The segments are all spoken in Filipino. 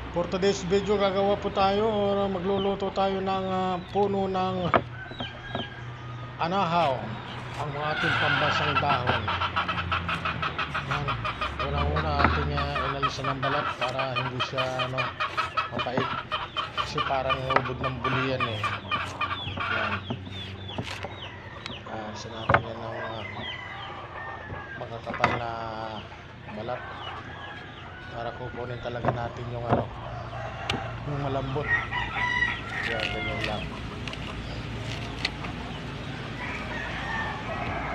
For today's video, gagawa po tayo o magluluto tayo ng puno ng anahaw, ang ating pambasang dahon. Yan. Unang-una ating inalisan ng balat para hindi siya mapait. Kasi parang ubod ng buliyan eh. Yan. Sinabi niya ng makakapal na balat para kukunin talaga natin yung yung malambot. Yan, ganyan lang.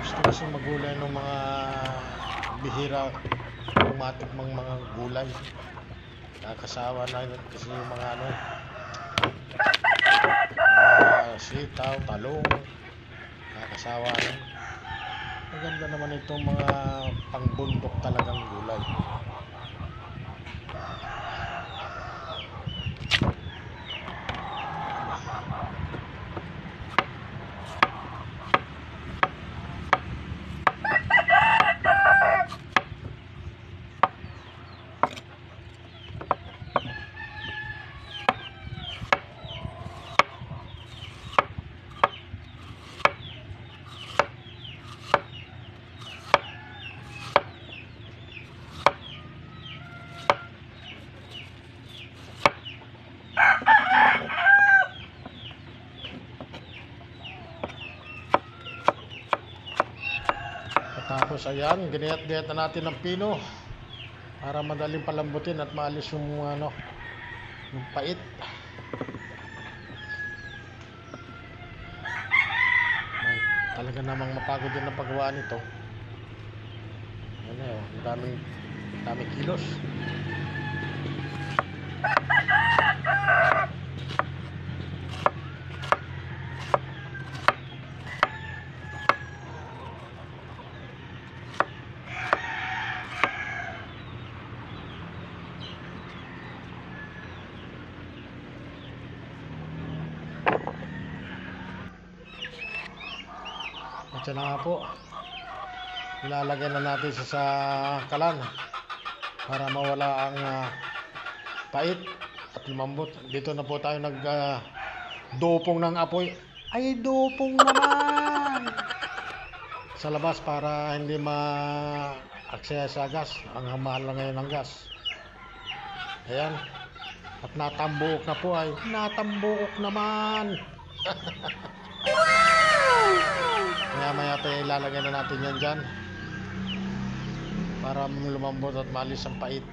Gusto kasi magulay ng mga bihira ng matikmang mga gulay. Nakakasawa na kasi yung mga sitaw, talong, nakakasawa na. Maganda naman itong mga pangbundok talagang gulay. Tapos ayan, ginayat-gayat na natin ng pino para madaling palambutin at maalis yung yung pait. Ay, talaga namang mapagod din ang paggawa nito. Ang daming kilos. At yan na nga po, ilalagay na natin sa kalan para mawala ang pait at lumambot. Dito na po tayo dupong ng apoy. Ay, dupong naman sa labas para hindi ma-aksaya sa gas. Ang mahal na ngayon ng gas. Ayan, at natambuok na po. Ay, natambuok naman. Maya pa ilalagay na natin yan dyan para lumambot at maalis ang pait.